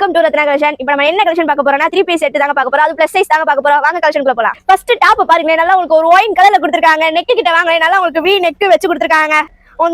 Welcome to Ratna collection. இப்போ நம்ம என்ன கலெக்ஷன் பார்க்க போறோம்னா 3 பீஸ் செட் தாங்க பார்க்க போறோம். அது பிளஸ் சைஸ் தாங்க பார்க்க போறோம். வாங்க கலெக்ஷனுக்குள்ள போலாம். ஃபர்ஸ்ட் டாப் பாருங்க, நல்லா உங்களுக்கு ஒரு ஒயின் கலர்ல கொடுத்திருக்காங்க. நெக் கிட்ட வாங்க, நல்லா உங்களுக்கு வி நெக் வச்சு கொடுத்திருக்காங்க.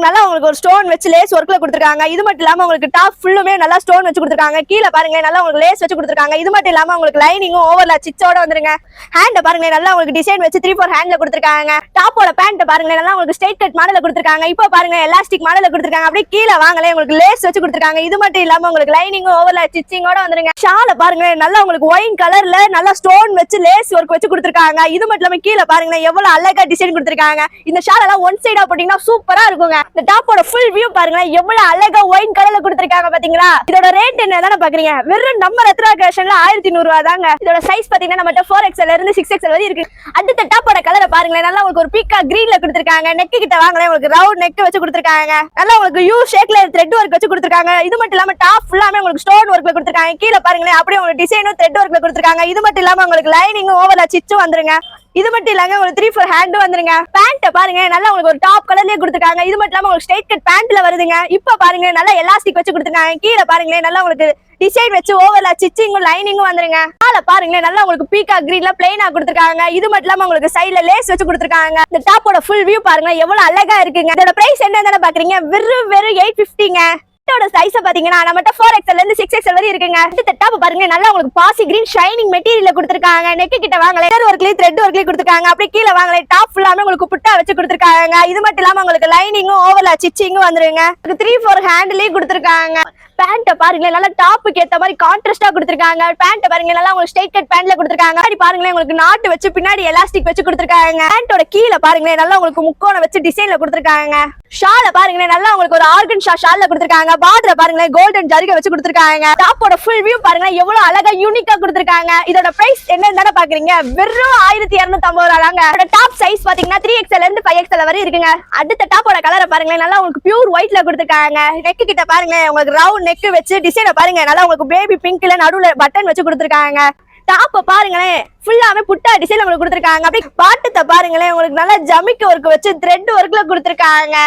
நல்லா உங்களுக்கு ஒரு ஸ்டோன் வச்சு லேஸ் ஒர்க்ல கொடுத்திருக்காங்க. இது மட்டும் இல்லாம உங்களுக்கு டாப் ஃபுல்லுமே நல்லா ஸ்டோன் வச்சு கொடுத்திருக்காங்க. கீழே பாருங்க, நல்லா உங்களுக்கு லேஸ் வச்சு கொடுத்திருக்காங்க. இது மட்டும் இல்லாம உங்களுக்கு லைனிங்கும் ஓவர்ல சிச்சோட வந்துருங்க. ஹேண்ட் பாருங்க, நல்லா உங்களுக்கு டிசைன் வச்சு 3/4 ஹேண்ட்ல கொடுத்திருக்காங்க. டாப்போட பேண்ட் பாருங்க, நல்லா உங்களுக்கு ஸ்ட்ரைட் கட் மாடல்ல கொடுத்திருக்காங்க. இப்போ பாருங்க எலாஸ்டிக் மாடல்ல கொடுத்திருக்காங்க. அப்படியே கீழே வாங்கலே உங்களுக்கு லேஸ் வச்சு கொடுத்திருக்காங்க. இது மட்டும் இல்லாம உங்களுக்கு லைனிங்கும் ஓவர்ல ஸ்டிச்சிங்கோட வந்துருங்க. ஷால பாருங்க, நல்லா உங்களுக்கு ஒயின் கலர்ல நல்லா ஸ்டோன் வச்சு லேஸ் ஒர்க் வச்சு கொடுத்திருக்காங்க. இது மட்டும் இல்லாம கீழே பாருங்க எவ்வளவு அழகா டிசைன் கொடுத்திருக்காங்க. இந்த ஷால் எல்லாம் ஒன் சைடா போட்டீங்கன்னா சூப்பரா இருக்குங்க. இந்த டாப்போட ஃபுல் வியூ பாருங்க, எவ்வளவு அழகா ஒயின் கலர்ல கொடுத்திருக்காங்க பாத்தீங்களா. இதோட ரேட் என்னதானே பாக்குறீங்க, வெறும் நம்ம ரத்னா கலெக்ஷன்ல 1100 ரூபாய் தாங்க. இதோட சைஸ் பாத்தீங்கன்னா நம்ம 4XL இருந்து 6XL வரை இருக்கு. அடுத்த டாப்போட கலரை பாருங்களேன், நல்லா உங்களுக்கு ஒரு பீக்கா கிரீன்ல கொடுத்திருக்காங்க. நெக் கிட்ட வாங்கலே உங்களுக்கு ரவுண்ட் நெக் வச்சு கொடுத்திருக்காங்க. நல்லா உங்களுக்கு யூ ஷேப்ல த்ரெட் ஒர்க் வச்சு கொடுத்திருக்காங்க. இது மட்டும் இல்லாம டாப் ஃபுல்லாமே உங்களுக்கு ஸ்டோன் ஒர்க்ல கொடுத்திருக்காங்க. கீழே பாருங்களேன் அப்படியே உங்களுக்கு டிசைனும் த்ரெட் ஒர்க்ல கொடுத்திருக்காங்க. இது மட்டும் இல்லாம உங்களுக்கு லைனிங்கும் ஓவர்ல சிச்சும் வந்துருங்க. இது மட்டும் இல்லாம உங்களுக்கு 3/4 ஹேண்ட் வந்துருங்க. பேண்ட் பாருங்க, நல்லா உங்களுக்கு ஒரு டாப் கலர்லயே கொடுத்திருக்காங்க. இது மட்டும் இல்லாம உங்களுக்கு ஸ்ட்ரைட் கட் பேண்ட்ல வருதுங்க. இப்ப பாருங்க நல்லா எலாஸ்டிக் வச்சு கொடுத்திருக்காங்க. கீழே பாருங்களேன் நல்லா உங்களுக்கு டிசைன் வச்சு ஓவர்ல ஸ்டிச்சிங்கும் லைனிங்கும் வந்துருங்க. கால பாருங்களேன் நல்லா உங்களுக்கு பீக்கா கிரீன்ல பிளைனா கொடுத்திருக்காங்க. இது மட்டும் இல்லாம உங்களுக்கு சைடுல லேஸ் வச்சு கொடுத்திருக்காங்க. இந்த டாப்போட ஃபுல் வியூ பாருங்க, எவ்வளவு அழகா இருக்குங்க. இதோட பிரைஸ் என்னன்னு பாக்குறீங்க, வெறும் 850ங்க. சைஸ் பாத்தீங்கன்னா நம்மட்ட 4XL இருந்து 6XL வரை இருக்குங்க. அடுத்த டாப் பாருங்க, நல்லா உங்களுக்கு பாசி கிரீன் ஷைனிங் மெட்டீரியல்ல கொடுத்திருக்காங்க. நெக் கிட்ட வாங்கலே ஒர்க்லயே த்ரெட் ஒர்க்லயே கொடுத்திருக்காங்க. அப்படியே கீழே வாங்கலே டாப் ஃபுல்லாமே உங்களுக்கு புட்டா வச்சு கொடுத்திருக்காங்க. இது மட்டும் இல்லாம உங்களுக்கு லைனிங்கும் ஓவர்ல ஸ்டிச்சிங்கும் வந்துருங்க. 3/4 ஹேண்ட்லயே கொடுத்திருக்காங்க. பேண்ட் பாருங்க, நல்லா டாப்புக்கு ஏத்த மாதிரி கான்ட்ராஸ்டா கொடுத்திருக்காங்க. பேண்ட் பாருங்க, நல்லா உங்களுக்கு ஸ்ட்ரைட் கட் பேண்ட்ல கொடுத்திருக்காங்க. அப்படி பாருங்களேன் உங்களுக்கு நாட்டு வச்சு பின்னாடி எலாஸ்டிக் வச்சு கொடுத்திருக்காங்க. பேண்டோட கீழே பாருங்களேன் நல்லா உங்களுக்கு முக்கோணம் வச்சு டிசைன்ல கொடுத்திருக்காங்க. ஷால பாருங்களேன் நல்லா உங்களுக்கு ஒரு ஆர்கன் ஷால்ல கொடுத்திருக்காங்க. பார்டர பாருங்களேன் கோல்டன் ஜரிகை வச்சு கொடுத்திருக்காங்க. டாப்போட ஃபுல் வியூ பாருங்க, எவ்வளவு அழகா யூனிக்கா கொடுத்திருக்காங்க. இதோட பிரைஸ் என்னன்னு பாக்குறீங்க, வெறும் 1250 ரூபாய் தாங்க. டாப் சைஸ் பாத்தீங்கன்னா 3XL இருந்து 5XL வரை இருக்குங்க. அடுத்த டாப்போட கலரை பாருங்களேன், நல்லா உங்களுக்கு பியூர் ஒயிட்ல கொடுத்திருக்காங்க. நெக் கிட்ட பாருங்க உங்களுக்கு ரவுண்ட் நெக் வச்சு டிசைனை பாருங்க, நல்லா உங்களுக்கு பேபி பிங்க்ல நடுவுல பட்டன் வச்சு கொடுத்திருக்காங்க. டாப்ப பாருங்களேன் ஃபுல்லாவே புட்டா டிசைன் உங்களுக்கு கொடுத்திருக்காங்க. அப்படியே பாட்டத்தை பாருங்களேன் உங்களுக்கு நல்லா ஜமிக்கு ஒர்க் வச்சு த்ரெட் ஒர்க்ல கொடுத்திருக்காங்க.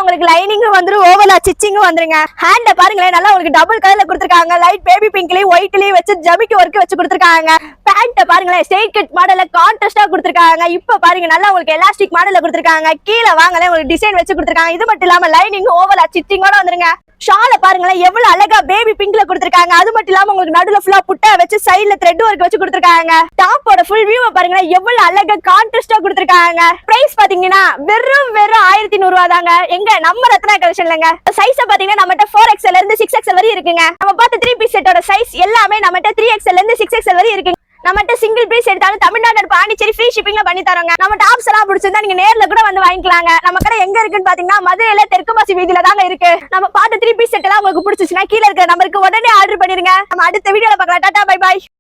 உங்களுக்கு லைனிங்கும் வந்துரும், ஓவர்ல ஸ்டிச்சிங்கும் வந்துருங்க. ஹேண்ட பாருங்களேன் நல்லா உங்களுக்கு டபுள் கலர்ல கொடுத்திருக்காங்க. லைட் பேபி பிங்க்லயும் ஒயிட்லயும் வச்சு ஜமிக்கு ஒர்க் வச்சு கொடுத்திருக்காங்க. பேண்ட் பாருங்களேன் ஸ்ட்ரைட் கட் மாடல்ல கான்ட்ராஸ்டா கொடுத்திருக்காங்க. இப்ப பாருங்க நல்லா உங்களுக்கு எலாஸ்டிக் மாடல்ல கொடுத்திருக்காங்க. கீழே வாங்கல உங்களுக்கு டிசைன் வச்சு கொடுத்திருக்காங்க. இது மட்டும் இல்லாம லைனிங் ஓவர்ல ஸ்டிச்சிங்கோட வந்துருங்க. ஷால பாருங்களேன் எவ்வளவு அழகா பேபி பிங்க்ல கொடுத்திருக்காங்க. அது மட்டும் இல்லாம உங்களுக்கு நடுவுல ஃபுல்லா புட்டா வச்சு சைடுல த்ரெட் ஒர்க் வச்சு கொடுத்திருக்காங்க. டாப்போட ஃபுல் வியூ பாருங்க, எவ்வளவு அழகா கான்ட்ராஸ்டா கொடுத்திருக்காங்க. பிரைஸ் பாத்தீங்கன்னா வெறும் 1100 ரூபாய் தாங்க. எங்க நம்ம ரத்னா கலெக்ஷன்லங்க. சைஸ் பாத்தீங்கன்னா நம்மட்ட 4XL இருந்து 6XL வரை இருக்குங்க. நம்ம பார்த்த 3 பீஸ் செட்டோட சைஸ் எல்லாமே நம்மட்ட 3XL இருந்து 6XL வரை இருக்குங்க. நம்மட்ட சிங்கிள் பீஸ் எடுத்தாலும் தமிழ்நாடு பாண்டிச்சேரி ஃப்ரீ ஷிப்பிங்ல பண்ணி தரோங்க. நம்ம டாப்ஸ் எல்லாம் பிடிச்சிருந்தா நீங்க நேர்ல கூட வந்து வாங்கிக்கலாங்க. நம்ம கடை எங்க இருக்குன்னு பாத்தீங்கன்னா மதுரையில தெற்குமாசி வீதியில தாங்க இருக்கு. நம்ம பார்த்த 3 பீஸ் செட் எல்லாம் உங்களுக்கு பிடிச்சிச்சுன்னா கீழே இருக்கிற நம்பருக்கு உடனே ஆர்டர் பண்ணிருங்க. நம்ம அடுத்த வீடியோல பார்க்கலாம். Tata bye bye.